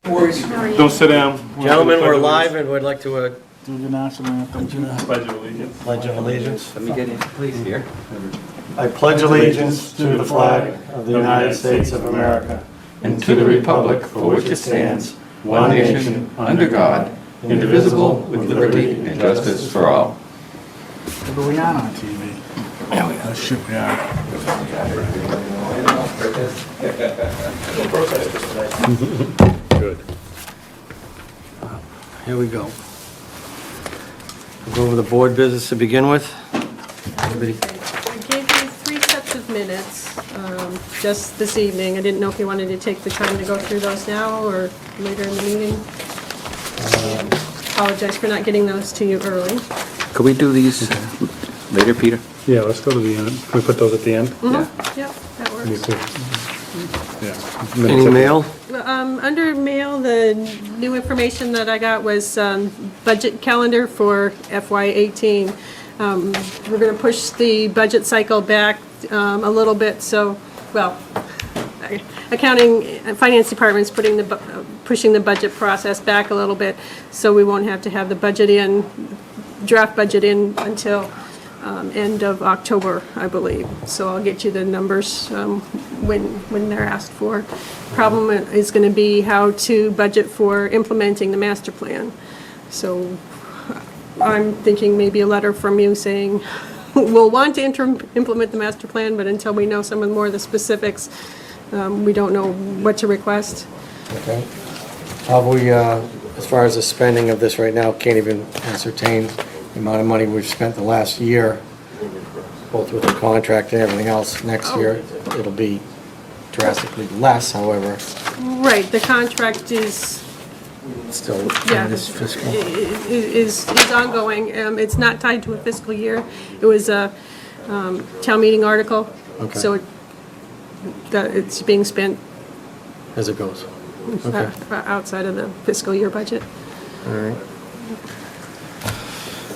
Don't sit down. Gentlemen, we're live and we'd like to Do the national anthem. Pledge of allegiance. pledge of allegiance. Let me get in, please, here. I pledge allegiance to the flag of the United States of America And to the republic for which it stands, one nation, under God, indivisible, with liberty and justice for all. But we are on TV. There we Oh shit, we are. Good. Here we go. We'll go over the board business to begin with. Anybody? I gave you 3 sets of minutes just this evening. I didn't know if you wanted to take the time to go through those now or later in the meeting. Apologize for not getting those to you early. Could we do these later, Peter? Yeah, let's go to the end. Can we put those at the end? Yep, that Me works. too. Yeah. Any mail? Under mail, the new information that I got was budget calendar for FY18. We're going to push the budget cycle back a little bit, so, well, accounting and finance department's pushing the budget process back a little bit, so we won't have to have the budget in, draft budget in until end of October, I believe. So I'll get you the numbers when they're asked for. Problem is going to be how to budget for implementing the master plan. So I'm thinking maybe a letter from you saying, we'll want to implement the master plan, but until we know some of more of the specifics, we don't know what to request. Okay. How we, as far as the spending of this right now, can't even ascertain the amount of money we've spent the last year, both with the contract and everything else. Next year, it'll be drastically less, however, Right, the contract is still Yeah. in this fiscal. is ongoing. It's not tied to a fiscal year. It was a town meeting article. Okay. So it's being spent As it goes. Okay. outside of the fiscal year budget. All right.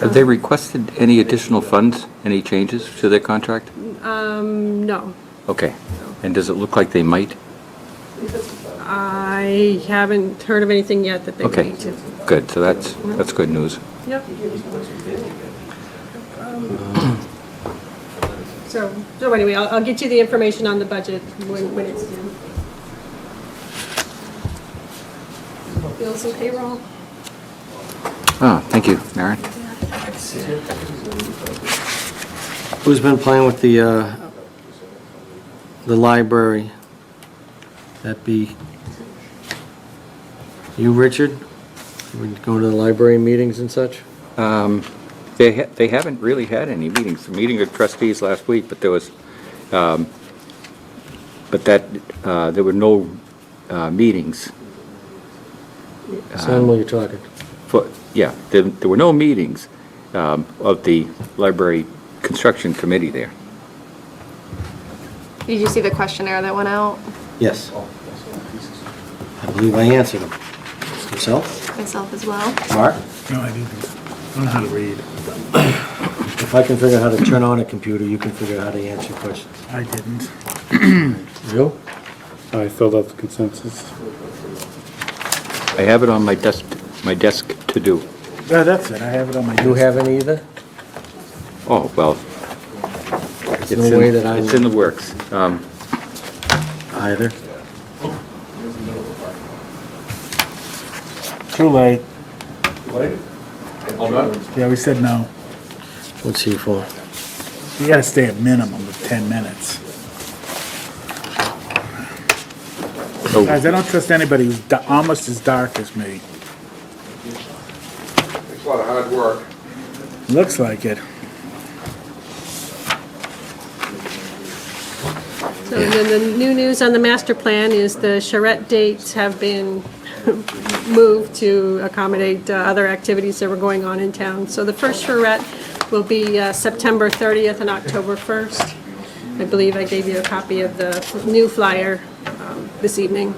Have they requested any additional funds, any changes to their contract? No, Okay. And does it look like they might? I haven't heard of anything yet that they Okay, need to. good, so that's good news. Yep. So anyway, I'll get you the information on the budget when it's due. Bills and payroll. Oh, thank you, Maren. Who's been playing with the library? That be you, Richard? We go to the library meetings and such? They haven't really had any meetings. The meeting of trustees last week, but there was, there were no meetings. Son, while you're talking. Yeah, there were no meetings of the library construction committee there. Did you see the questionnaire that went out? Yes. I believe I answered them. Yourself? Myself as well. Mark? No, I didn't. I don't know how to read. If I can figure out how to turn on a computer, you can figure out how to answer questions. I didn't. You? I filled out the consensus. I have it on my desk to do. Yeah, that's it. I have it on my. You haven't either? Oh, well, There's no way that it's in the works. Either. Too late. Yeah, we said no. What's he for? You gotta stay at minimum of 10 minutes. Oh, Guys, I don't trust anybody who's almost as dark as me. It's a lot of hard work. Looks like it. So then the new news on the master plan is the charrette dates have been moved to accommodate other activities that were going on in town. So the first charrette will be September 30th and October 1st. I believe I gave you a copy of the new flyer this evening.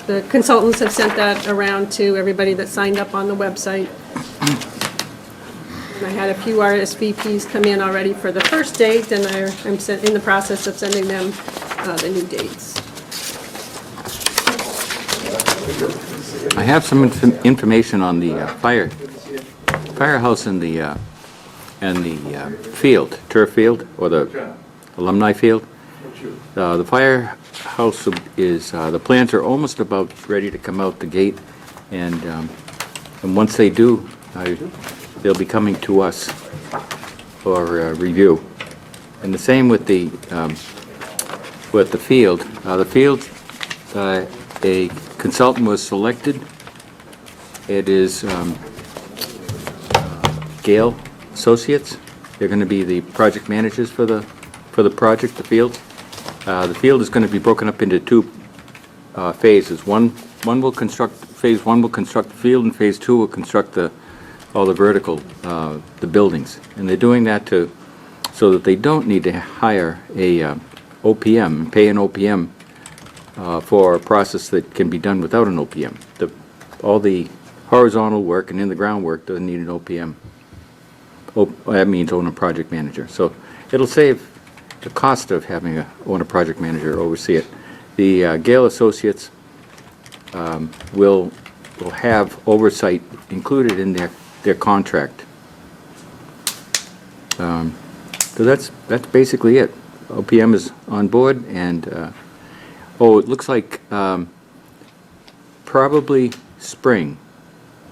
The consultants have sent that around to everybody that signed up on the website. And I had a few RSVPs come in already for the first date, and I'm in the process of sending them the new dates. I have some information on the firehouse and the field, turf field, or the alumni field. The firehouse is, the plans are almost about ready to come out the gate, and once they do, they'll be coming to us for review. And the same with the field. The field, a consultant was selected. It is Gale Associates. They're going to be the project managers for the project, the field. The field is going to be broken up into two phases. Phase one will construct the field, and phase two will construct all the vertical, the buildings. And they're doing that so that they don't need to hire a OPM, pay an OPM for a process that can be done without an OPM. All the horizontal work and in-the-ground work doesn't need an OPM. That means owner project manager. So it'll save the cost of having a owner project manager oversee it. The Gale Associates will have oversight included in their contract. So that's basically it. OPM is on board, and it looks like probably spring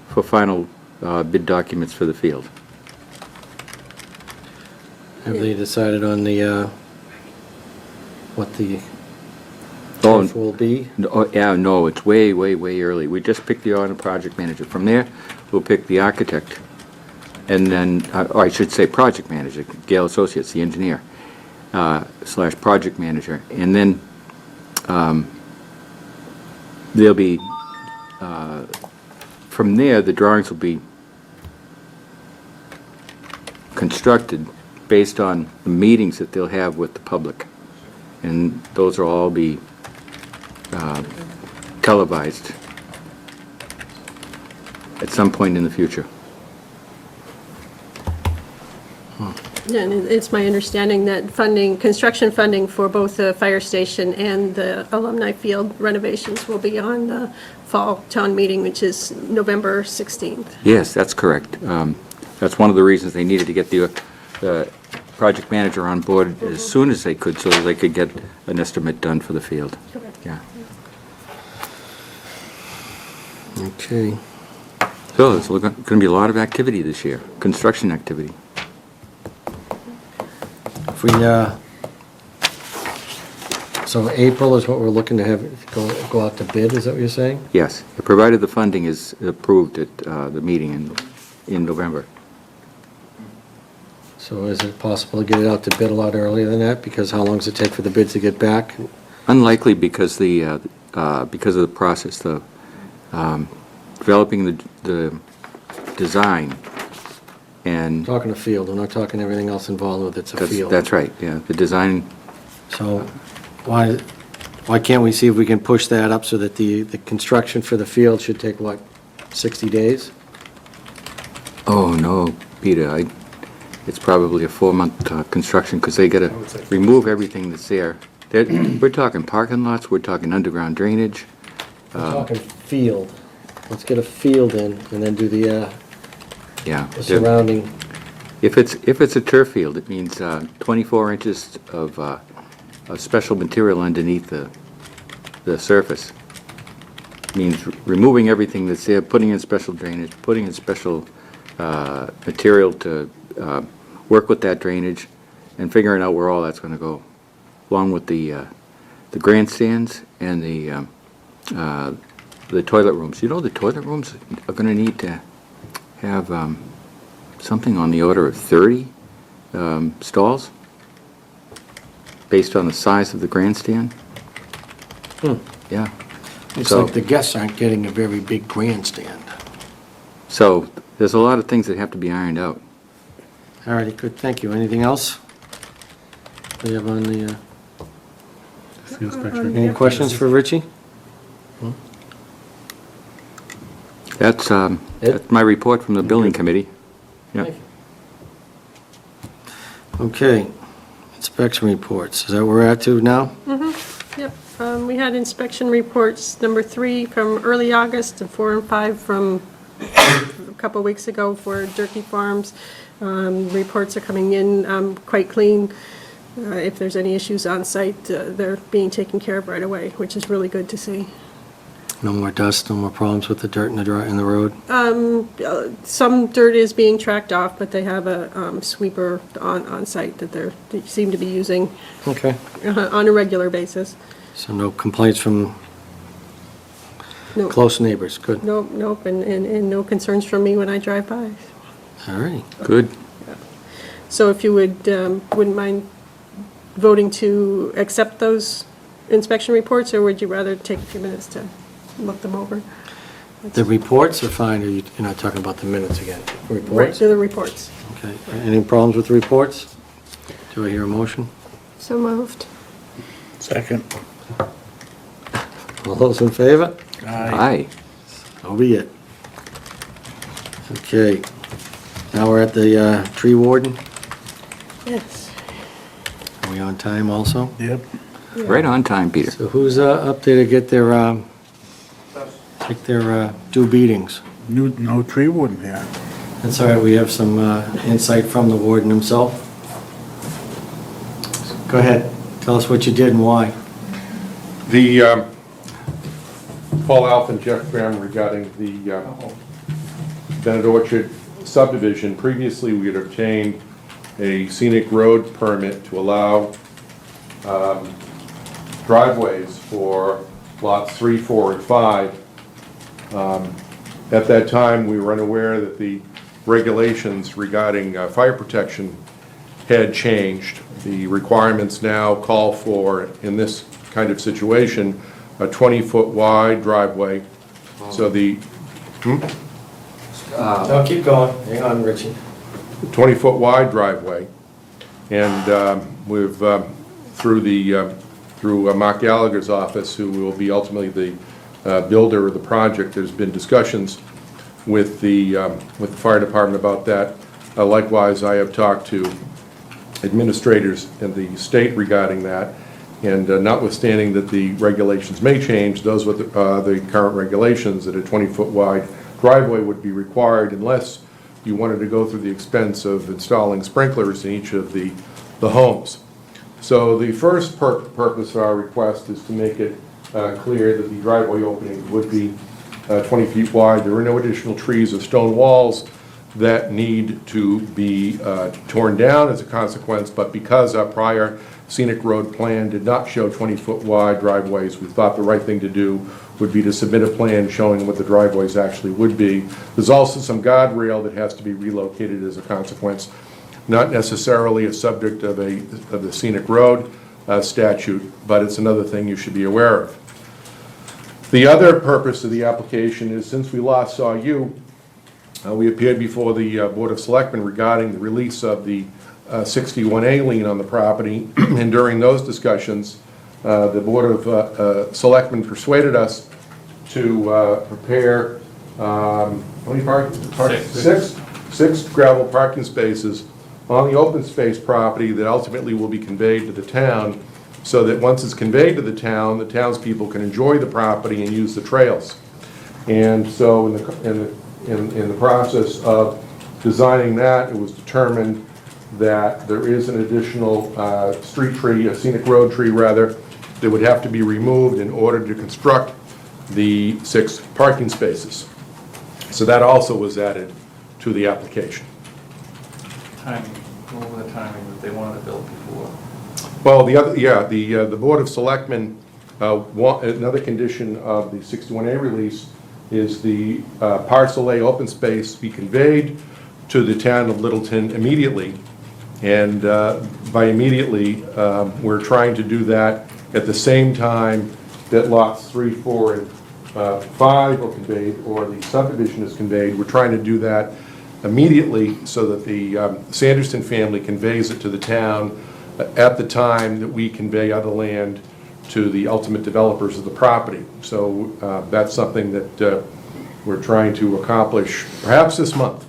for final bid documents for the field. Have they decided on what the Oh, turf will be? no, it's way early. We just picked the owner project manager. From there, we'll pick the architect, and then, or I should say project manager, Gale Associates, the engineer, / project manager. And then there'll be, from there, the drawings will be constructed based on the meetings that they'll have with the public. And those will all be televised at some point in the future. Yeah, and it's my understanding that construction funding for both the fire station and the alumni field renovations will be on the fall town meeting, which is November 16th. Yes, that's correct. That's one of the reasons they needed to get the project manager on board as soon as they could, so that they could get an estimate done for the field. Correct. Yeah. Okay. So there's going to be a lot of activity this year, construction activity. If we, so April is what we're looking to have go out to bid, is that what you're saying? Yes, provided the funding is approved at the meeting in November. So is it possible to get it out to bid a lot earlier than that? Because how long does it take for the bids to get back? Unlikely, because of the process, developing the design, and Talking a field, we're not talking everything else involved with it's a field. that's right. Yeah, the design. So why can't we see if we can push that up so that the construction for the field should take, what, 60 days? Oh no, Peter, it's probably a 4-month construction, because they got to remove everything that's there. We're talking parking lots. We're talking underground drainage. We're talking field. Let's get a field in and then do the Yeah. surrounding. If it's a turf field, it means 24 inches of special material underneath the surface. It means removing everything that's there, putting in special drainage, putting in special material to work with that drainage, and figuring out where all that's going to go, along with the grandstands and the toilet rooms. You know, the toilet rooms are going to need to have something on the order of 30 stalls, based on the size of the grandstand. Yeah. It's So- like the guests aren't getting a very big grandstand. So there's a lot of things that have to be ironed out. All righty, good, thank you. Anything else? We have on the, any questions for Richie? That's my report from the building committee. Yeah. Okay, inspection reports, is that where we're at to now? Yep. We had inspection reports, number 3 from early August and 4 and 5 from a couple weeks ago for Durkey Farms. Reports are coming in quite clean. If there's any issues on site, they're being taken care of right away, which is really good to see. No more dust, no more problems with the dirt in the road? Some dirt is being tracked off, but they have a sweeper on site that they seem to be using Okay. on a regular basis. So no complaints from No, close neighbors? Good. nope, and no concerns from me when I drive by. All right. Good. So if you wouldn't mind voting to accept those inspection reports, or would you rather take a few minutes to look them over? The reports are fine, or you're not talking about the minutes again? Right, Reports? to the reports. Okay. Any problems with the reports? Do I hear a motion? So moved. Second. All those in favor? Aye. So be it. Okay. Now we're at the tree warden. Yes. Are we on time also? Yep. Right on time, Peter. So who's up there to get their, due beatings? No tree warden here. That's all right, we have some insight from the warden himself. Go ahead, tell us what you did and why. The Paul Alf and Jeff Graham regarding the Bennett Orchard subdivision. Previously, we had obtained a scenic road permit to allow driveways for lots 3, 4, and 5. At that time, we were unaware that the regulations regarding fire protection had changed. The requirements now call for, in this kind of situation, a 20-foot wide driveway. So the No, keep going, hang on, Richie. 20-foot wide driveway. And we've, through Mark Gallagher's office, who will be ultimately the builder of the project, there's been discussions with the fire department about that. Likewise, I have talked to administrators in the state regarding that. And notwithstanding that the regulations may change, those with the current regulations, that a 20-foot wide driveway would be required unless you wanted to go through the expense of installing sprinklers in each of the homes. So the first purpose of our request is to make it clear that the driveway openings would be 20 feet wide. There are no additional trees or stone walls that need to be torn down as a consequence, but because our prior scenic road plan did not show 20-foot wide driveways, we thought the right thing to do would be to submit a plan showing what the driveways actually would be. There's also some guardrail that has to be relocated as a consequence, not necessarily a subject of the scenic road statute, but it's another thing you should be aware of. The other purpose of the application is, since we last saw you, we appeared before the Board of Selectmen regarding the release of the 61A lien on the property, and during those discussions, the Board of Selectmen persuaded us to prepare, how many six gravel parking spaces on the open space property that ultimately will be conveyed to the town, so that once it's conveyed to the townspeople can enjoy the property and use the trails. And so in the process of designing that, it was determined that there is an additional street tree, a scenic road tree rather, that would have to be removed in order to construct the 6 parking spaces. So that also was added to the application. Timing, what were the timing that they wanted to build before? Well, the Board of Selectmen, another condition of the 61A release is the parcel A open space be conveyed to the town of Littleton immediately. And by immediately, we're trying to do that at the same time that lots 3, 4, and 5 are conveyed, or the subdivision is conveyed. We're trying to do that immediately so that the Sanderson family conveys it to the town at the time that we convey other land to the ultimate developers of the property. So that's something that we're trying to accomplish perhaps this month.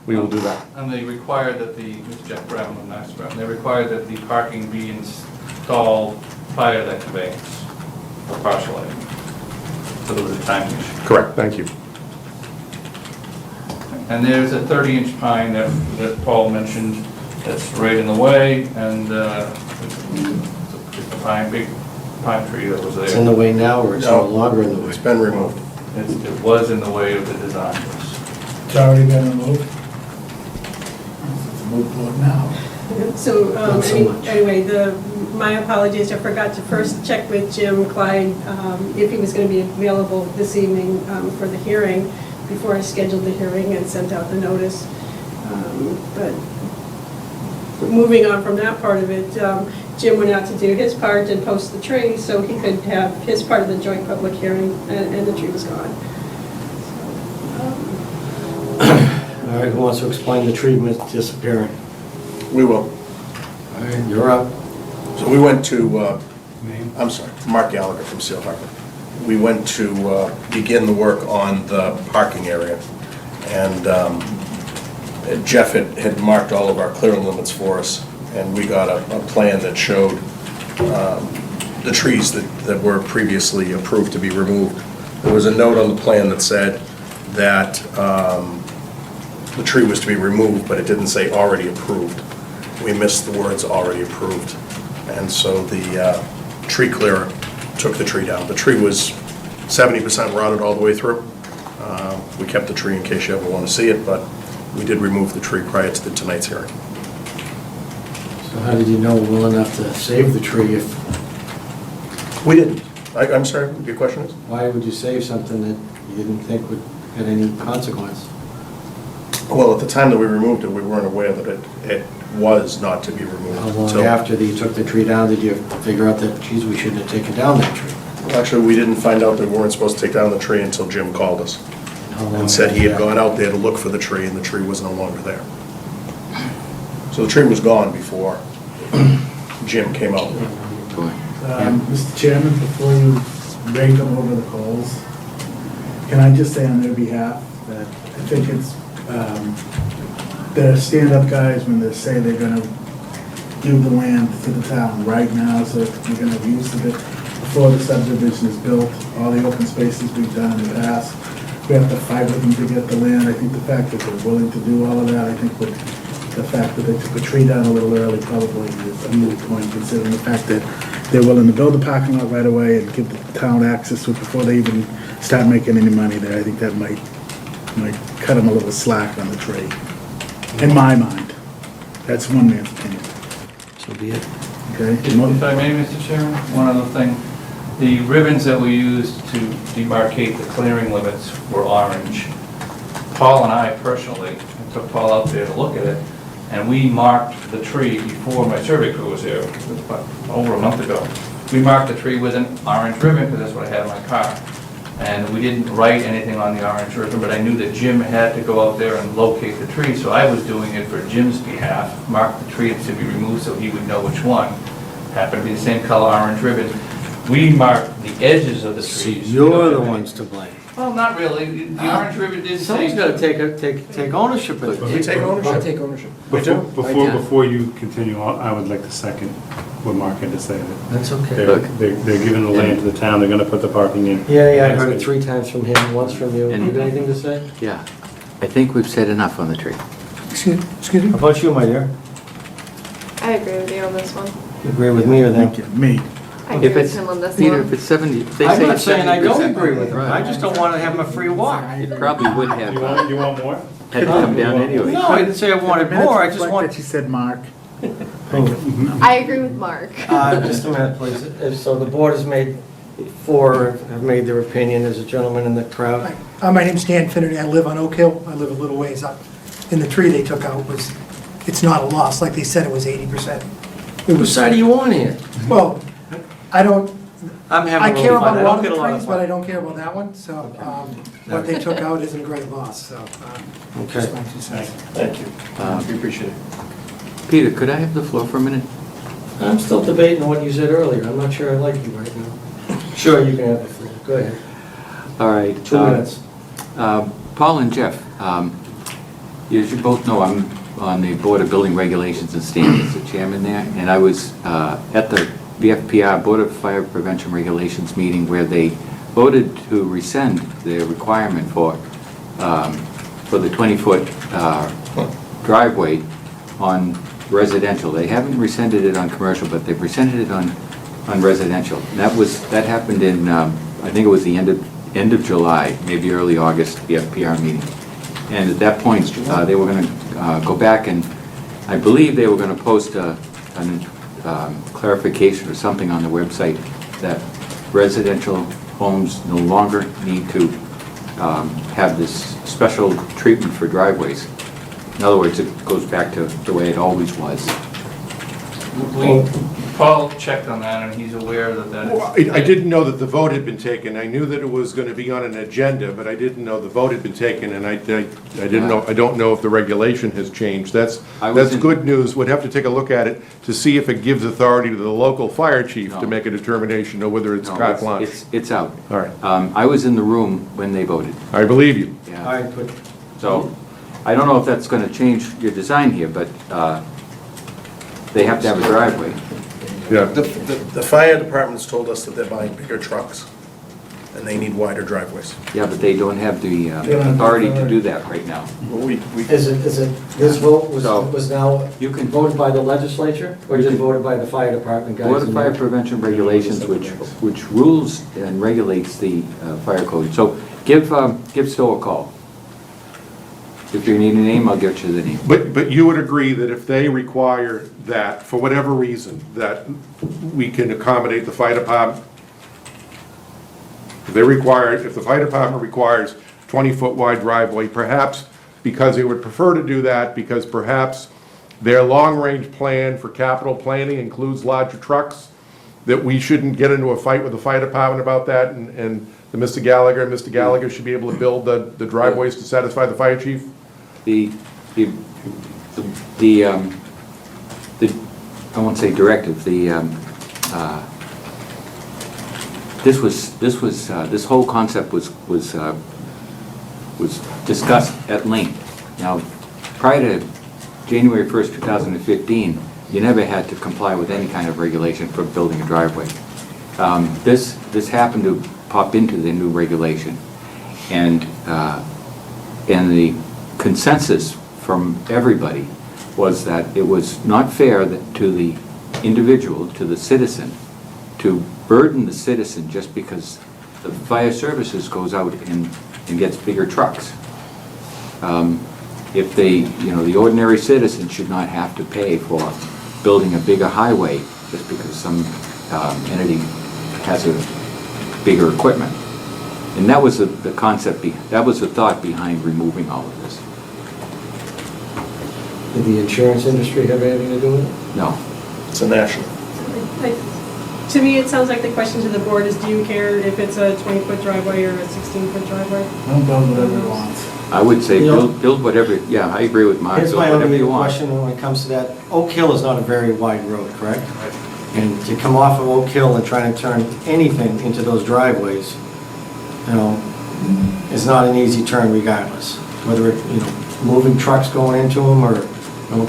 We will do that. And they require that Mr. Jeff Brown and Max Brown, they require that the parking be installed prior to that conveyance. or partially. So there was a timing issue. Correct, thank you. And there's a 30-inch pine that Paul mentioned that's right in the way, and it's a pine, big pine tree that was there. It's in the way now, or it's no longer in the way? It's been removed. It was in the way of the design. It's already been removed. It's a moot point now. So, Not so much. anyway, my apologies, I forgot to first check with Jim Clyde if he was going to be available this evening for the hearing, before I scheduled the hearing and sent out the notice. But moving on from that part of it, Jim went out to do his part and post the tree so he could have his part of the joint public hearing, and the tree was gone. All right, who wants to explain the tree disappearing? We will. All right, you're up. So we went to, I'm sorry, Mark Gallagher from Seal Harbor. We went to begin the work on the parking area. And Jeff had marked all of our clearing limits for us, and we got a plan that showed the trees that were previously approved to be removed. There was a note on the plan that said that the tree was to be removed, but it didn't say already approved. We missed the words already approved. And so the tree clearer took the tree down. The tree was 70% rotted all the way through. We kept the tree in case you ever want to see it, but we did remove the tree prior to tonight's hearing. So how did you know well enough to save the tree if, We didn't. I'm sorry, your question is? why would you save something that you didn't think would have any consequence? Well, at the time that we removed it, we weren't aware that it was not to be removed. How long until- after that you took the tree down did you figure out that, geez, we shouldn't have taken down that tree? Actually, we didn't find out that we weren't supposed to take down the tree until Jim called us How long and said he had after that? gone out there to look for the tree, and the tree was no longer there. So the tree was gone before Jim came out. Mr. Chairman, before you rake them over the coals, can I just say on their behalf that I think it's, they're stand-up guys when they say they're gonna give the land to the town right now, so that we're gonna have use of it before the subdivision is built. All the open spaces we've done in the past, we have to fight with them to get the land. I think the fact that they're willing to do all of that, I think with the fact that they took a tree down a little early probably is a moot point, considering the fact that they're willing to build the parking lot right away and give the town access to it before they even start making any money there. I think that might cut them a little slack on the tree, in my mind. That's one man's opinion, So be it. okay? If I may, Mr. Chairman, one other thing. The ribbons that we used to demarcate the clearing limits were orange. Paul and I personally, I took Paul out there to look at it, and we marked the tree before my survey crew was here, about over a month ago. We marked the tree with an orange ribbon, because that's what I had in my car. And we didn't write anything on the orange ribbon, but I knew that Jim had to go out there and locate the tree, so I was doing it for Jim's behalf, mark the tree to be removed so he would know which one. Happened to be the same color orange ribbon. We marked the edges of the So trees. you're the ones to blame. Well, not really. The orange ribbon did say. Someone's gotta take ownership of We it. take ownership. I'll take ownership. We do. Before you continue, I would like to second what Mark had to say. That's okay. They're giving the land to the town, they're gonna put the parking in. Yeah, I heard it 3 times from him, once from you. And- You got anything to say? Yeah, I think we've said enough on the tree. Excuse me? How about you, my dear? I agree with you on this one. You agree with me or them? Thank you. Me. I agree If with it's, him on this Peter, if one. it's 70, if they say I'm not it's saying I don't 70%, agree with him, I right. just don't wanna have him a free walk. It probably would have You want more? had to come down anyway. No, I didn't say I wanted more, I just Like want... that you said, Mark. I agree with Mark. Just a minute, please. So the board has made, 4 have made their opinion, there's a gentleman in the crowd. My name's Dan Finnerty, I live on Oak Hill, I live a little ways up. And the tree they took out was, it's not a loss, like they said it was 80%. It Whose side are you on here? Well, I don't, I'm I having a care little fun, about I a lot don't of get the a lot of trees, but I fun. don't care about that one, so what they took out isn't a great loss, so. Just Okay. my 2 cents. Thank you. We appreciate it. Peter, could I have the floor for a minute? I'm still debating what you said earlier, I'm not sure I like you right now. Sure, you can have the floor, go ahead. All right. 2 minutes. Paul and Jeff, as you both know, I'm on the Board of Building Regulations and Standards, the chairman there, and I was at the FPR, Board of Fire Prevention Regulations meeting where they voted to rescind the requirement for the 20-foot driveway on residential. They haven't rescinded it on commercial, but they've rescinded it on residential. And that happened in, I think it was the end of July, maybe early August, the FPR meeting. And at that point, they were going to go back and I believe they were going to post a clarification or something on the website that residential homes no longer need to have this special treatment for driveways. In other words, it goes back to the way it always was. Paul checked on that, and he's aware that that Well, is... I didn't know that the vote had been taken. I knew that it was going to be on an agenda, but I didn't know the vote had been taken, and I didn't know, I don't know if the regulation has changed. That's good news. We'd have to take a look at it to see if it gives authority to the local fire chief to No. make a determination of whether it's No, carte blanche. it's out. All right. I was in the room when they voted. I believe you. Yeah. All right, but So, I don't know if that's gonna change your design here, but, they have to have a driveway. Yeah. The fire department's told us that they're buying bigger trucks, and they need wider driveways. Yeah, but they don't have the don't have the authority to authority. do that right now. is it, this vote So, was now you can- voted by the legislature or just voted by the fire department guys? Board of in Fire there? Prevention Regulations, which rules and regulates the fire code. So, give Stowe a call. If you need a name, I'll get you the name. But you would agree that if they require that, for whatever reason, that we can accommodate the fire department? If the fire department requires 20-foot wide driveway, perhaps because they would prefer to do that, because perhaps their long-range plan for capital planning includes larger trucks, that we shouldn't get into a fight with the fire department about that, and Mr. Gallagher should be able to build the driveways to satisfy the fire chief? I won't say directive, this whole concept was discussed at length. Now, prior to January 1st, 2015, you never had to comply with any kind of regulation for building a driveway. This happened to pop into the new regulation, and the consensus from everybody was that it was not fair to the individual, to the citizen, to burden the citizen just because the fire services goes out and gets bigger trucks. If the ordinary citizen should not have to pay for building a bigger highway just because some entity has a bigger equipment. And that was the concept, that was the thought behind removing all of this. Did the insurance industry have anything to do with it? No. It's a national. To me, it sounds like the question to the board is, do you care if it's a 20-foot driveway or a 16-foot driveway? Don't build whatever you want. I would say You know- build whatever, yeah, I agree with Mark, Here's build my whatever only you want. question when it comes to that. Oak Hill is not a very wide road, correct? And to come off of Oak Hill and try and turn anything into those driveways, is not an easy turn regardless. Whether moving trucks going into them or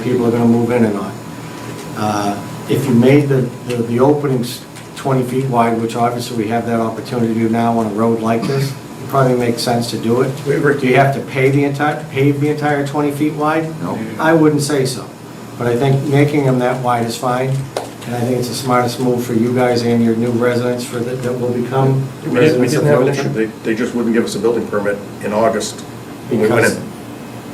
people are gonna move in or not. If you made the openings 20 feet wide, which obviously we have that opportunity to do now on a road like this, it probably makes sense to do it. We agree. Do you have to pave the entire 20 feet wide? No. I wouldn't say so. But I think making them that wide is fine, and I think it's the smartest move for you guys and your new residents that will become We residents of didn't have an Middleton. issue. They just wouldn't give us a building permit in August when we went Because- in.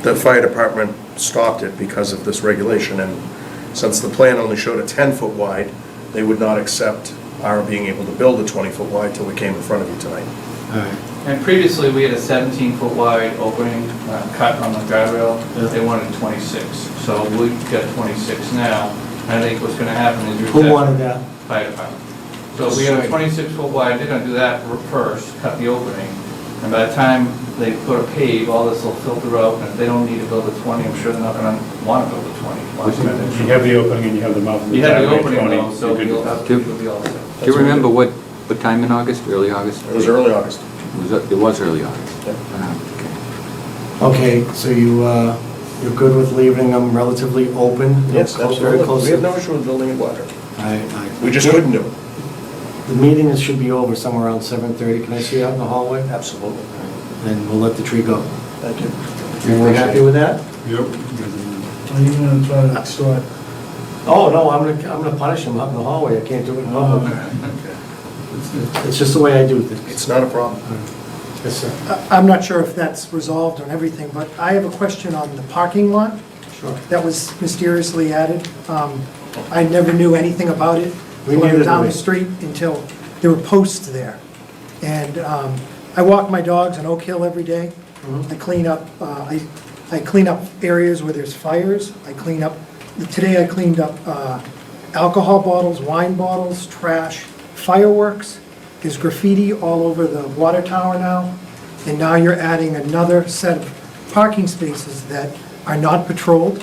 The fire department stopped it because of this regulation, and since the plan only showed a 10-foot wide, they would not accept our being able to build a 20-foot wide till we came in front of you tonight. All right. And previously, we had a 17-foot wide opening cut on the guardrail. Yeah. They wanted 26, so we've got 26 now. I think what's going to happen is you're... Who wanted that? Fire department. So if we have a 26-foot wide, they're going to do that first, cut the opening. And by the time they put a pave, all this will filter out, and if they don't need to build a 20, I'm sure they're not going to want to build a 20. You have the opening and you have the mouth of the You have the driveway, opening 20, though, so you're good. you'll be all set. Do you remember what time in August, early August? It was early August. It was early August. Okay, so you're good with leaving them relatively open? Yes, Very absolutely. close We to- have no issue with building it wider. All We just couldn't do it. The meeting should be over somewhere around 7:30. Can I see you out in the hallway? Absolutely. And we'll let the tree go. Thank you. Everyone happy with that? Yep. Are you gonna try to extort? Oh, no, I'm gonna punish him out in the hallway. I can't do it in public. It's just the way I do things. It's not a problem. Yes, sir. I'm not sure if that's resolved on everything, but I have a question on the parking lot Sure. that was mysteriously added. I never knew anything about it We going neither down do the we. street until there were posts there. And I walk my dogs on Oak Hill every day. Mhm. I clean up, I clean up areas where there's fires. Today I cleaned up alcohol bottles, wine bottles, trash, fireworks. There's graffiti all over the water tower now. And now you're adding another set of parking spaces that are not patrolled.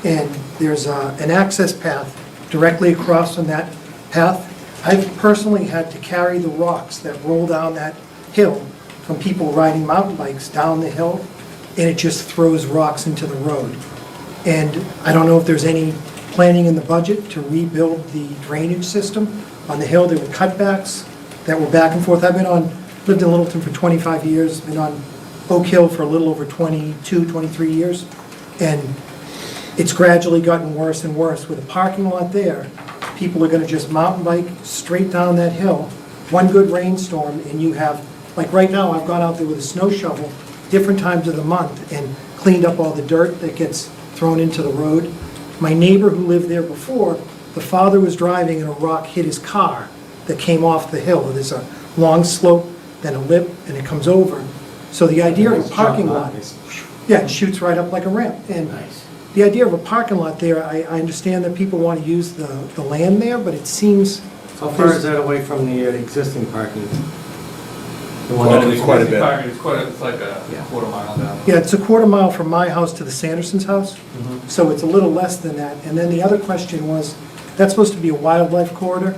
And there's an access path directly across from that path. I've personally had to carry the rocks that roll down that hill from people riding mountain bikes down the hill, and it just throws rocks into the road. And I don't know if there's any planning in the budget to rebuild the drainage system on the hill. There were cutbacks that were back and forth. Lived in Littleton for 25 years, been on Oak Hill for a little over 22, 23 years, and it's gradually gotten worse and worse. With a parking lot there, people are gonna just mountain bike straight down that hill. One good rainstorm, and you have, like right now, I've gone out there with a snow shovel, different times of the month, and cleaned up all the dirt that gets thrown into the road. My neighbor who lived there before, the father was driving and a rock hit his car that came off the hill. There's a long slope, then a lip, and it comes over. So the idea of a parking lot, yeah, it shoots right up like a ramp. And Nice. the idea of a parking lot there, I understand that people want to use the land there, but it seems, How far is that away from the existing parking? The one Well, that- it's quite a bit. It's like a quarter mile down. yeah, it's a quarter mile from my house to the Sandersons' house, Mhm. so it's a little less than that. And then the other question was, that's supposed to be a wildlife corridor.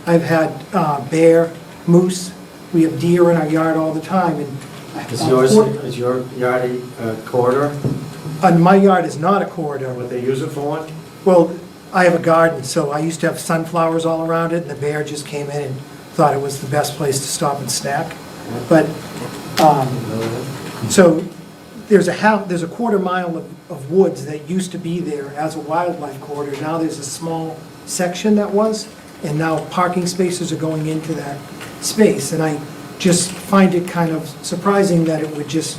I've had bear, moose, we have deer in our yard all the time, and Is your yard a corridor? my yard is not a corridor. Would they use it for one? Well, I have a garden, so I used to have sunflowers all around it, and the bear just came in and thought it was the best place to stop and snack. But, so, there's a quarter mile of woods that used to be there as a wildlife corridor. Now there's a small section that was, and now parking spaces are going into that space. And I just find it kind of surprising that it would just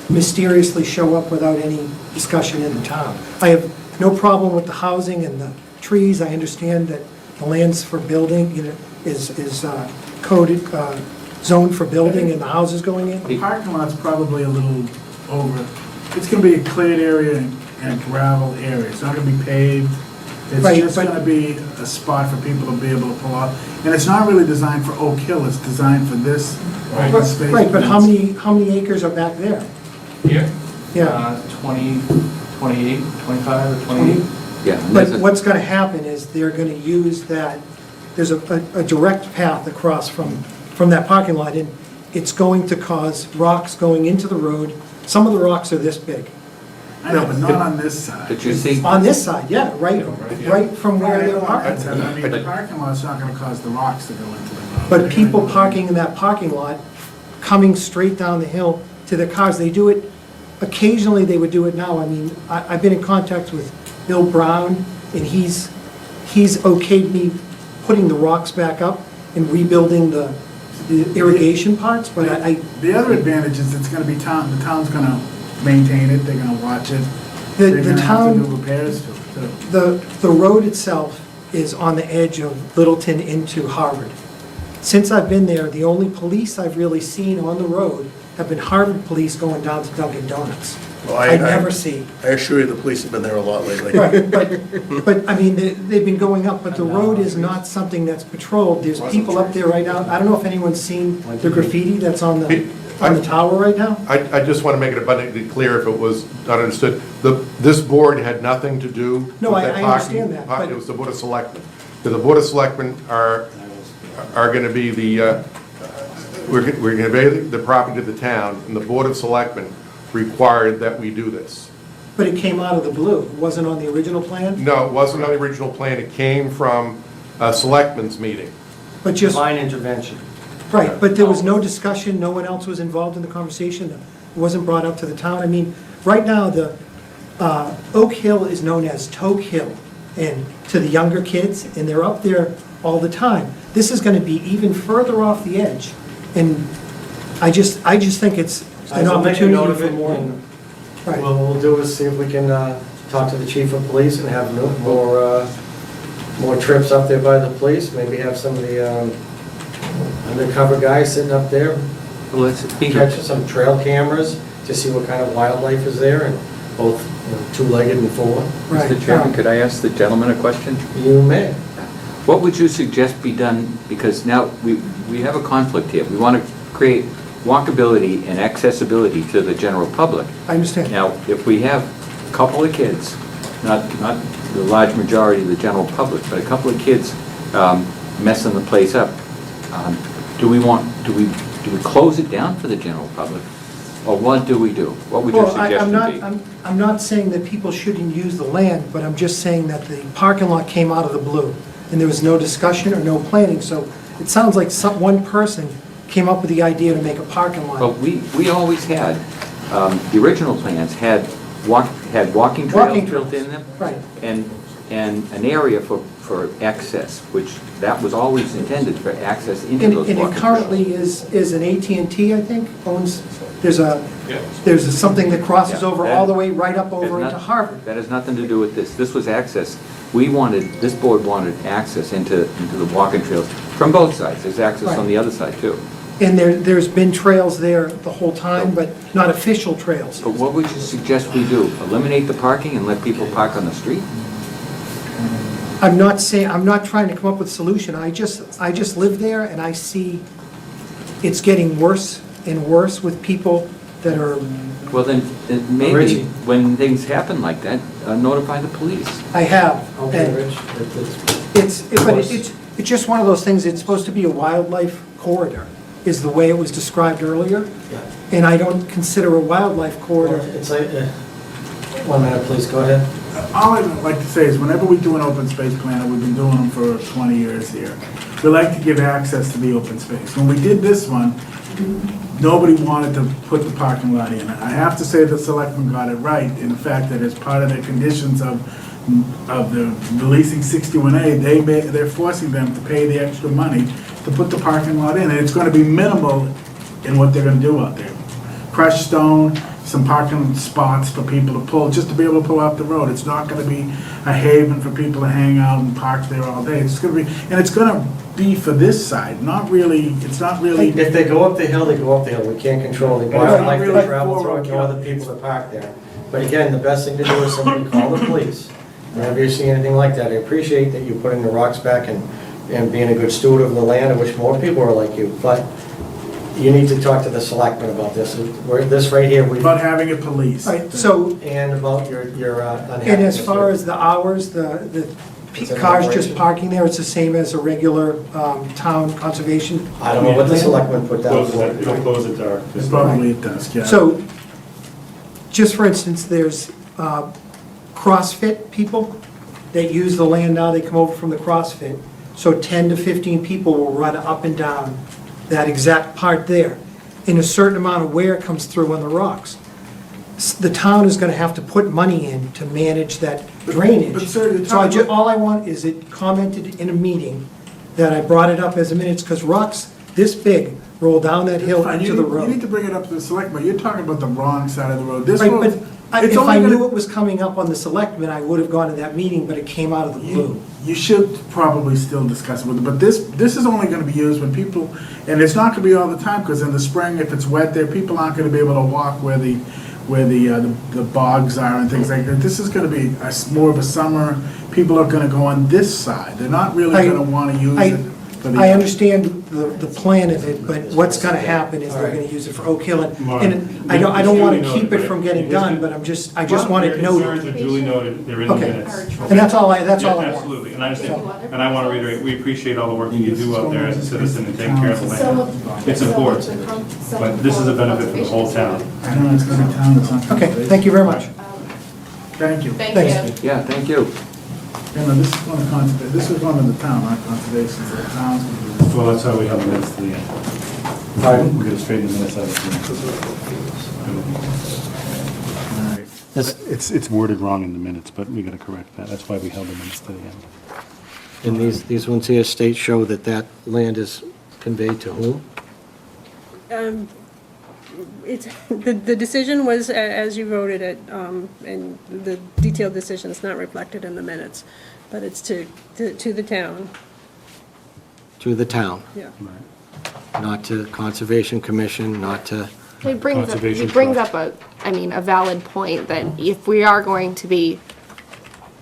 mysteriously show up without any discussion in the town. I have no problem with the housing and the trees. I understand that the lands for building, is coded, zoned for building and the houses going in. The parking lot's probably a little over, it's gonna be a cleared area and gravel area, it's not gonna be paved. It's Right, just but- gonna be a spot for people to be able to pull out. And it's not really designed for Oak Hill, it's designed for this open space. Right, but how many acres are back there? Here? Yeah. 20, 28, 25 or 28. Yeah. and But there's a- what's gonna happen is they're gonna use that, there's a direct path across from that parking lot, and it's going to cause rocks going into the road. Some of the rocks are this big. I know, but not on this side. Did you see? On this side, yeah, right from where they're I parking. mean, the parking lot's not gonna cause the rocks to go into the road. But people parking in that parking lot, coming straight down the hill to their cars, they do it, occasionally they would do it now. I mean, I've been in contact with Bill Brown, and he's okayed me putting the rocks back up and rebuilding the irrigation parts, but I, The other advantage is it's gonna be the town's gonna maintain it, they're gonna watch it. The- They're the gonna have to town- do repairs to it. the road itself is on the edge of Littleton into Harvard. Since I've been there, the only police I've really seen on the road have been Harvard police going down to Dunkin' Donuts. Well, I never see. I assure you, the police have been there a lot lately. Right, but, I mean, they've been going up, but the road is not something that's patrolled. There's people up there right now. I don't know if anyone's seen the graffiti that's on the tower right now. I just want to make it abundantly clear if it was not understood. This board had nothing to do with No, I that understand that, parking. but- It was the Board of Selectmen. The Board of Selectmen are going to be we're going to convey the property to the town, and the Board of Selectmen required that we do this. But it came out of the blue. It wasn't on the original plan? No, it wasn't on the original plan. It came from a selectmen's meeting. But just, Divine intervention. right, but there was no discussion, no one else was involved in the conversation, it wasn't brought up to the town. I mean, right now, the Oak Hill is known as Toke Hill, and to the younger kids, and they're up there all the time. This is gonna be even further off the edge, and I just think it's an I'll make a note opportunity of for it, more. and Right. what we'll do is see if we can talk to the chief of police and have more trips up there by the police, maybe have some of the undercover guys sitting up there, Well, let's be catching some trail cameras to see what kind of wildlife is there, and both two-legged and four. Right. Mr. Chairman, could I ask the gentleman a question? You may. What would you suggest be done, because now we have a conflict here. We want to create walkability and accessibility to the general public. I understand. Now, if we have a couple of kids, not the large majority of the general public, but a couple of kids messing the place up, do we close it down for the general public? Or what do we do? What would your Well, suggestion be? I'm not saying that people shouldn't use the land, but I'm just saying that the parking lot came out of the blue, and there was no discussion or no planning, so it sounds like one person came up with the idea to make a parking But lot. we always had, the original plans had walking Walking trails trails. built in them. Right. And an area for access, which that was always intended for access into And those walking it trails. currently is an AT&T, I think, owns, there's Yeah. something that crosses Yeah, over that- all the way right up Has over not- into Harvard. That has nothing to do with this. This was access. This board wanted access into the walking trails from both sides. There's access on the other side too. And there's been trails there the whole time, but not official trails. But what would you suggest we do? Eliminate the parking and let people park on the street? I'm not trying to come up with a solution, I just live there and I see it's getting worse and worse with people that are, Well, then, maybe Richie. when things happen like that, notify the police. I have. Okay, and Rich. But it's just one of those things, it's supposed to be a wildlife corridor, is the way it was described earlier, and I don't consider a wildlife corridor. It's like, 1 minute, please, go ahead. All I'd like to say is whenever we do an open space plan, and we've been doing them for 20 years here, we like to give access to the open space. When we did this one, nobody wanted to put the parking lot in. I have to say the selectmen got it right in the fact that as part of the conditions of the releasing 61A, they're forcing them to pay the extra money to put the parking lot in, and it's gonna be minimal in what they're gonna do out there. Crushed stone, some parking spots for people to pull, just to be able to pull off the road. It's not gonna be a haven for people to hang out and park there all day. It's gonna be, and it's gonna be for this side, not really, it's not really. If they go up the hill, they go up the hill. We can't control the But it's not wildlife really that travel for through it, nor Ocala. the people that park there. But again, the best thing to do is simply call the police. Whenever you see anything like that, I appreciate that you putting the rocks back and being a good steward of the land. I wish more people were like you, but you need to talk to the selectmen about this. This right here, About having it policed. Right, so, and about your unhappiness. and as far as the hours, the It's an cars just operation. parking there, it's the same as a regular town conservation? I don't know what the selectmen put down Close for. it, it'll close at dark. It's probably at dusk, yeah. So, just for instance, there's CrossFit people that use the land now, they come over from the CrossFit. So 10 to 15 people will run up and down that exact part there. And a certain amount of wear comes through on the rocks. The town is gonna have to put money in to manage that drainage. But sir, the So town- all I want is it commented in a meeting that I brought it up as a minutes, because rocks this big roll down that hill Fine, into the road. You need to bring it up to the selectmen, you're talking about the wrong side of the road. This Right, road, but it's if only I knew gonna, it was coming up on the selectmen, I would have gone to that meeting, but it came out of the blue. you should probably still discuss it with them, but this is only gonna be used when people, and it's not gonna be all the time, because in the spring, if it's wet there, people aren't gonna be able to walk where the bogs are and things like that. This is gonna be more of a summer, people are gonna go on this side, they're not really gonna wanna use it for the. I understand the plan of it, but what's gonna happen is they're gonna use it for Oak Hill, and I don't wanna keep it from getting done, but I just want it Your concerns noted. are duly noted, they're in the Okay, minutes. and that's all I Yeah, want. absolutely, and I understand, and I want to reiterate, we appreciate all the work that you do out there as a citizen and taking care of the land. It's important, but this is a benefit for the whole town. I know it's gonna be town, it's not gonna Okay, be. thank you very much. Thank you. Thank Thanks. you. Yeah, thank you. You know, this is one of conservation, this is one of the town, not conservation, so the towns can do this. Well, that's how we have the minutes to the end. Pardon? We're gonna straighten the minutes out of All right. It's worded wrong in the minutes, but we gotta correct that. That's why we held the minutes to the end. And these ones here state show that that land is conveyed to whom? It's, the decision was as you voted it, and the detailed decision is not reflected in the minutes, but it's to the town, To the town, yeah. not to Conservation Commission, not to, He brings Conservation up a valid point that if we are going to be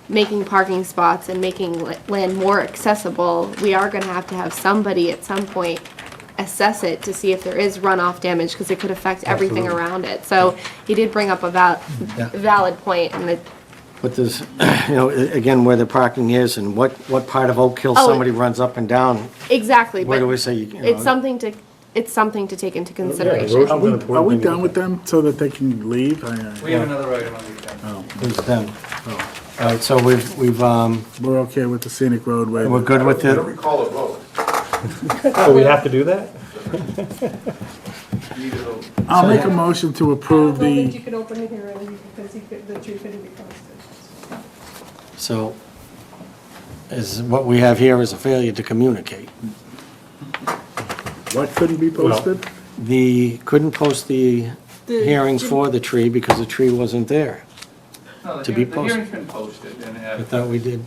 making parking spots and making land more accessible, we are gonna have to have somebody at some point assess it to see if there is runoff damage, because it could affect everything Absolutely. around it. So he did bring up a valid point, and it, but there's, you know, again, where the parking is and what part of Oak Hill Oh, somebody runs up and down, exactly, where do we but say, you know? it's something to take into consideration. roads- Are we done with them so that they can leave? We have another item on the agenda. Who's them? All right, so we've, We're okay with the scenic roadway. we're good with I don't it. recall a vote. Oh, we have to do that? I'll make a motion to approve I don't think the, you could open the hearing because the tree couldn't be posted. So, is, what we have here is a failure to communicate. what couldn't be posted? Couldn't post the hearings for the tree because the tree wasn't there. No, To be the posted. hearing's been posted, and I thought we did.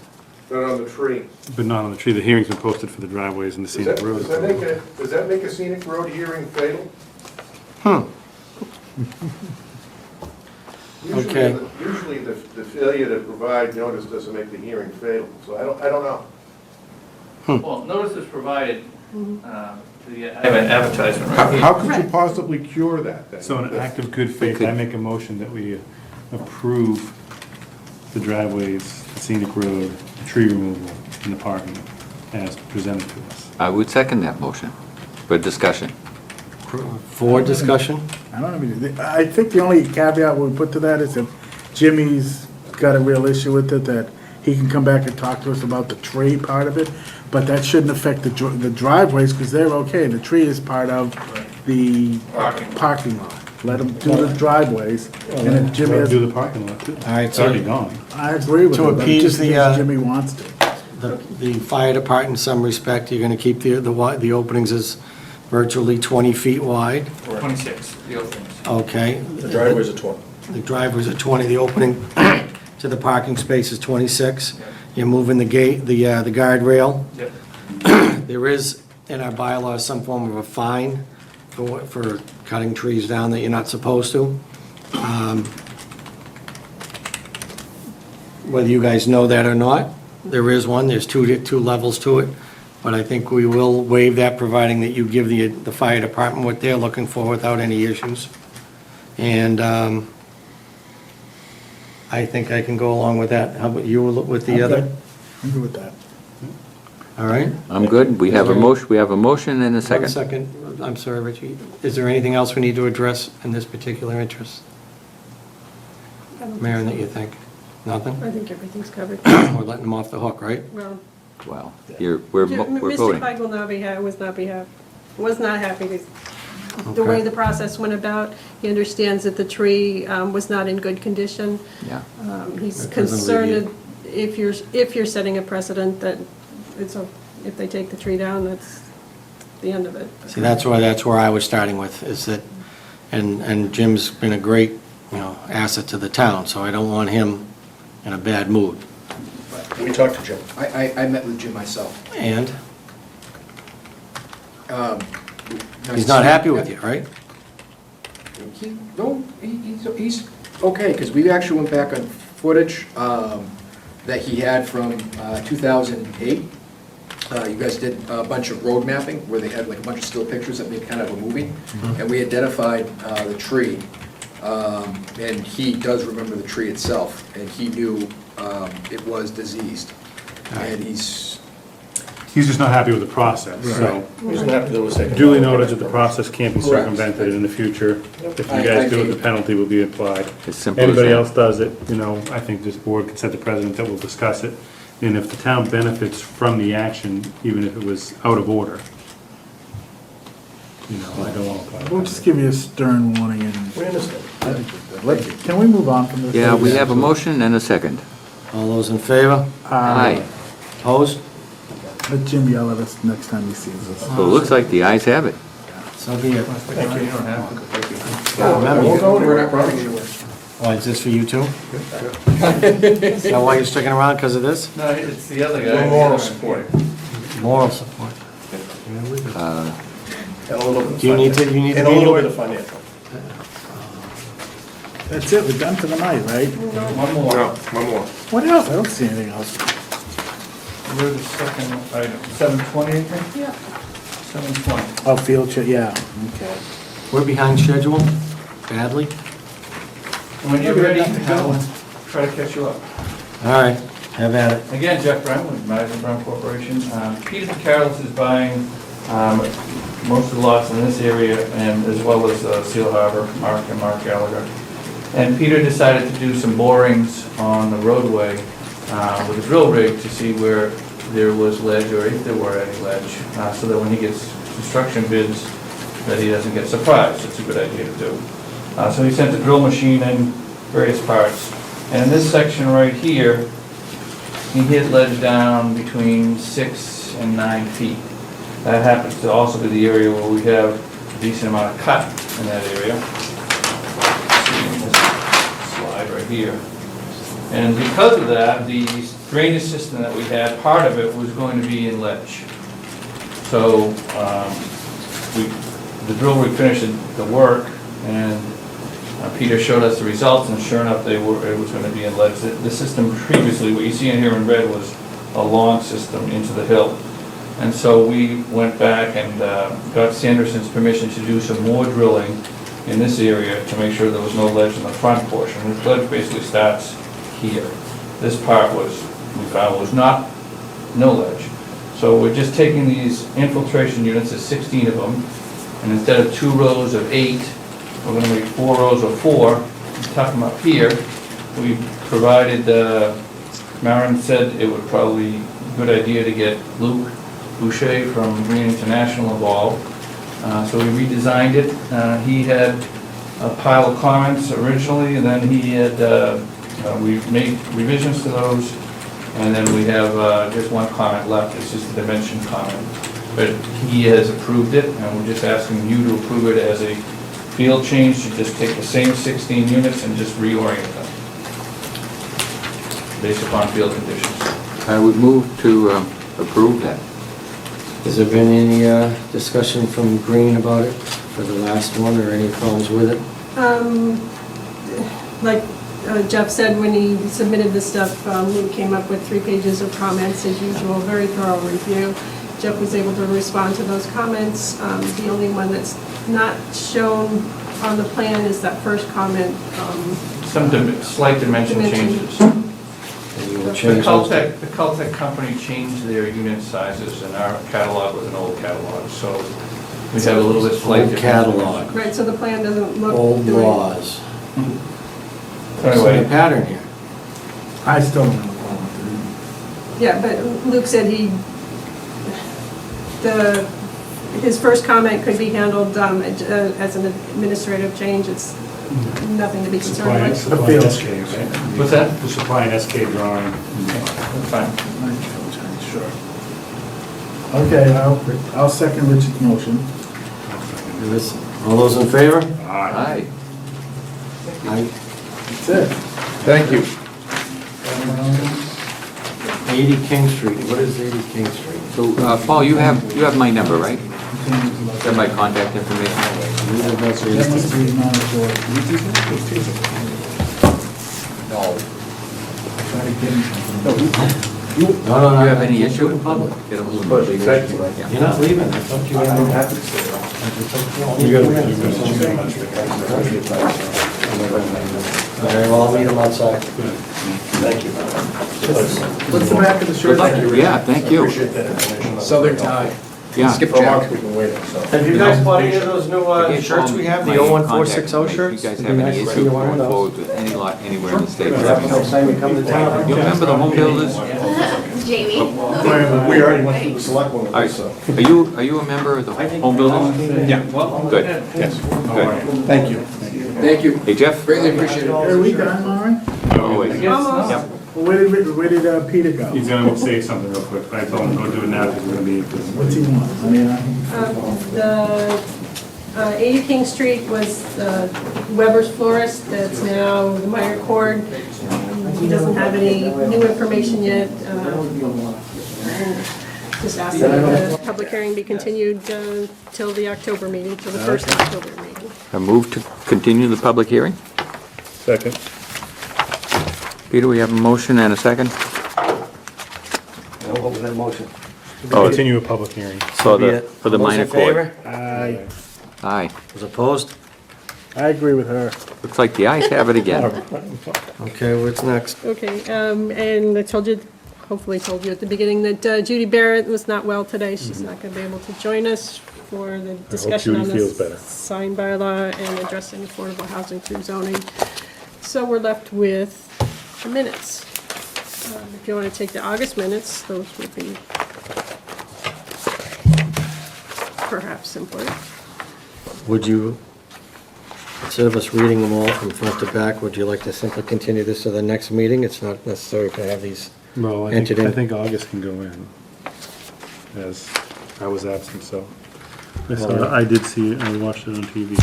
Not on the tree. But not on the tree. The hearing's been posted for the driveways and the Does that, scenic road. does that make a scenic road hearing fatal? Okay. Usually the failure to provide notice doesn't make the hearing fatal, so I don't know. well, notice is provided, I have an advertisement How right here. how could you possibly cure that then? So in an act of good faith, I make a motion that we approve the driveways, the scenic road, the tree removal, and the parking as presented to us. I would second that motion for discussion. For discussion? I don't know, I think the only caveat we put to that is if Jimmy's got a real issue with it, that he can come back and talk to us about the tree part of it, but that shouldn't affect the driveways, because they're okay, the tree is part of the parking lot. Let them do the driveways, and if Jimmy has, Do the parking lot too. All right, It's already so gone. I agree with To him, but appease just the, because Jimmy wants to. the fire department, in some respect, you're gonna keep the openings as virtually 20 feet wide, 26, the openings. okay? The driveways are 20. The driveways are 20, the opening to the parking space is 26. You're moving the gate, the guardrail. Yep. There is, in our bylaws, some form of a fine for cutting trees down that you're not supposed to. Whether you guys know that or not, there is one, there's two levels to it, but I think we will waive that, providing that you give the fire department what they're looking for without any issues. And I think I can go along with that. How about you with the other? I'm good with that. All right? I'm good. We have a motion and a One second. second, I'm sorry, Richie. Is there anything else we need to address in this particular interest? Maren, that you think? Nothing? I think everything's covered. We're letting them off the hook, right? Well, Well, we're Mr. voting. Pike will not be, was not happy with the way Okay. the process went about. He understands that the tree was not in good condition. Yeah. He's That doesn't concerned that if you're setting a precedent that if they take the tree down, that's the end of it. See, that's where I was starting with, is that, and Jim's been a great, asset to the town, so I don't want him in a bad mood. We talked to Jim. I met with Jim myself. And he's not happy with you, right? He's okay, because we actually went back on footage that he had from 2008. You guys did a bunch of road mapping, where they had like a bunch of still pictures that made kind of a movie, and we identified the tree. And he does remember the tree itself, and he knew it was diseased. And he's just not happy with the process, so He doesn't have to do a second. duly noted that the process can't be Correct. circumvented in the future. If you I guys do it, think- the penalty will be applied. As simple as Anybody that. else does it, I think this board can set the precedent that we'll discuss it. And if the town benefits from the action, even if it was out of order, you know, I don't want to. We'll just give you a stern warning and. We understand. I think we're good. Can we move on from this? Yeah, we have a motion and a second. All those in favor? Aye. Opposed? Let Jim yell at us next time he sees us. So it looks like the ayes have it. So be it. You don't have to, thank you. Remember, We'll you- go anywhere, I promise you. Oh, is this for you too? Is that why you're sticking around, because of this? No, it's the other guy. No moral support. Moral support. And a little bit of Do you need to- financial. you need to And a be little anywhere? bit of financial. That's it, we're done for the night, right? One more. No, one more. What else? I don't see anything else. We're the second item, 720, I think? Yeah. 720. Oh, field trip, yeah, okay. We're behind schedule, badly. When you're ready, I'll try to catch you up. All right, have at it. Again, Jeff Brown with Madison Brown Corporation. Peter Carroll's is buying most of the lots in this area, and as well as Seal Harbor, Mark and Mark Gallagher. And Peter decided to do some borings on the roadway with a drill rig to see where there was ledge, or if there were any ledge, so that when he gets construction bids, that he doesn't get surprised. It's a good idea to do. So he sent the drill machine in various parts. And in this section right here, he hit ledge down between 6 and 9 feet. That happens to also be the area where we have a decent amount of cut in that area. See in this slide right here. And because of that, the drainage system that we had, part of it was going to be in ledge. So the drill rig finished the work, and Peter showed us the results, and sure enough, it was going to be in ledge. The system previously, what you see in here in red, was a long system into the hill. And so we went back and got Sanderson's permission to do some more drilling in this area to make sure there was no ledge in the front portion. The ledge basically starts here. This part we found was no ledge. So we're just taking these infiltration units, there's 16 of them, and instead of 2 rows of 8, we're going to make 4 rows of 4, and tuck them up here. We provided, Maren said it would probably be a good idea to get Luke Boucher from Green International involved. So we redesigned it. He had a pile of comments originally, and then he had, we made revisions to those, and then we have just one comment left. It's just a dimension comment. But he has approved it, and we're just asking you to approve it as a field change, to just take the same 16 units and just reorient them based upon field conditions. I would move to approve that. Has there been any discussion from Green about it for the last one, or any problems with it? Like Jeff said, when he submitted this stuff, Luke came up with 3 pages of comments, as usual, very thorough review. Jeff was able to respond to those comments. The only one that's not shown on the plan is that first comment. Some slight dimension changes. And you will The change those? Caltech company changed their unit sizes, and our catalog was an old catalog, so we have a little bit slight Old difference. catalog, Right, so the plan doesn't look. old the way- laws. What's the Anyway, pattern here? I still don't have a problem with it. Yeah, but Luke said his first comment could be handled as an administrative change. It's nothing to be concerned with. Supply SK, right? what's that? The supply an SK drawing. That's fine. Sure. Okay, I'll second Richard's motion. All those in favor? Aye. Aye. That's it. Thank you. 80 King Street, what is 80 King Street? So, Paul, you have my number, right? You have my contact information? That must be non-majority. Try to get him something. No, Do you have any issue? In public. Get a hold of me. Thank you. Yeah. You're not leaving, I thought you were. I'm happy to stay All right, well, I'll meet him outside. Thank you. What's the back of the Good shirt? luck. Yeah, thank you. Appreciate that information. Southern tie. Yeah. Skip For a jack. month, we've been waiting, so. Have you guys bought any of those new Again, shirts we have, the my 01460 contact shirts? information. If you guys It'd have be any nice to see issue you one of going those. forward with any lot anywhere in the state, let me Next know. time you come to town. You remember the home builders? Jamie. We already went through the select one. Are you a member of the home building? Yeah. Good, Yes. good. Thank you. Thank you. Hey, Jeff? Greatly appreciate it. Are we done, Lauren? Always. Almost. Yep. Where did Peter go? He's gonna say something real quick, but I told him to go do it now because we're gonna be. What's he want? I mean, The 80 King Street was Weber's Florist, that's now the Meyer Cord. He doesn't have any new information yet. Just asked that the public hearing be continued till the October meeting, till the first October meeting. I move to continue the public hearing. Second. Peter, we have a motion and a second? What was that motion? Oh, Continue a public hearing. For the All those minor in favor? court. Aye. Aye. Those opposed? I agree with her. Looks like the ayes have it again. Okay, what's next? Okay, and I told you, hopefully told you at the beginning, that Judy Barrett was not well today. She's not going to be able to join us for the discussion on Judy feels better. the sign bylaw and addressing affordable housing through zoning. So we're left with the minutes. If you want to take the August minutes, those would be perhaps simpler. Would you, instead of us reading them all from front to back, would you like to simply continue this to the next meeting? It's not necessary to have these Well, entered in. I think August can go in, as I was absent, so. I did see it, and we watched it on TV.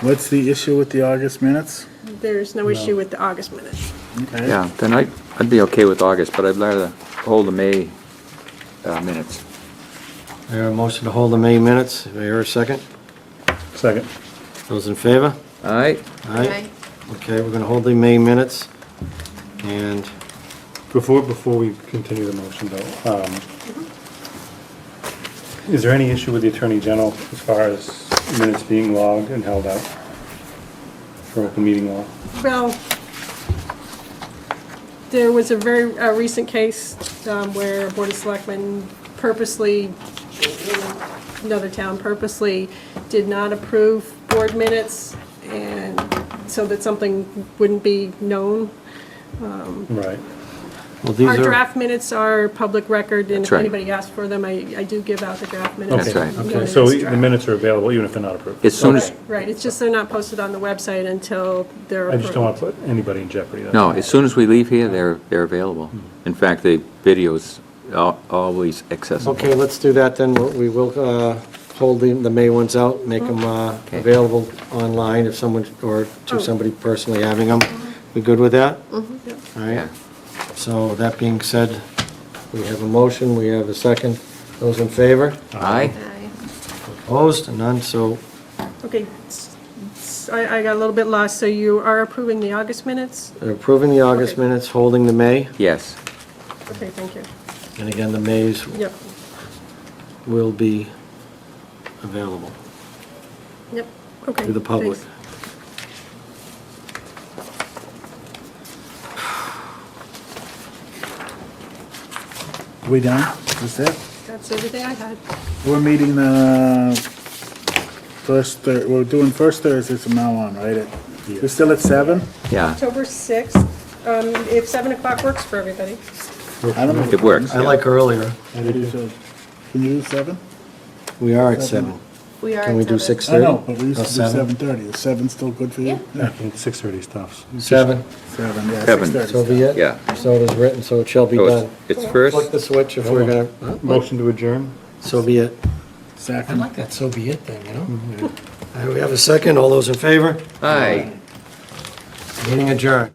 What's the issue with the August minutes? There's no issue with the August minutes. Okay. Yeah, then I'd be okay with August, but I'd rather hold the May minutes. I hear a motion to hold the May minutes. Do I hear a second? Second. Those in favor? Aye. Aye. Okay, we're gonna hold the May minutes. And Before we continue the motion though, is there any issue with the Attorney General as far as minutes being logged and held out for open meeting law? Well, there was a very recent case where a Board of Selectmen purposely, in another town purposely, did not approve board minutes, and so that something wouldn't be known. Right. well, these Our are, draft minutes are public record, and if That's right. anybody asks for them, I do give out the draft minutes. That's right. Okay, Known so as the draft. minutes are available even if they're not approved? As soon as, Right, it's just they're not posted on the website until they're I approved. just don't want to put anybody in jeopardy. that's no, all. as soon as we leave here, they're available. In fact, the video's always accessible. okay, let's do that then. We will hold the May ones out, make them Okay. available online if someone, or to Oh. somebody personally having them. We good with that? All Yeah. right. So that being said, we have a motion, we have a second. Those in favor? Aye. Opposed? None, so Okay, I got a little bit lost, so you are approving the August minutes? approving the August Okay. minutes, holding the May, Yes. Okay, thank you. and again, the Mays Yep, will be available yep, okay. to the public. thanks. We done? Is it? That's everything I had. We're meeting we're doing first Thursdays from now on, right? We're still at 7? Yeah, October 6th, if 7 o'clock works for everybody. I don't know. it works. I like earlier. Can you do 7? We are at 7. We are Can we at do 7. 6:30? I know, but we used Oh, to do 7? 7:30. Is 7 still good for you? Yeah, 6:30 stuff. 7, 7, yeah, 7. 6:30. so be it? Yeah. So it is written, so it shall be So done. it's first, Flick the switch if we're gonna, Motion to adjourn? so be it. I Second. like that so be it thing, you know? All right, we have a second, all those in favor? aye. Meeting adjourned.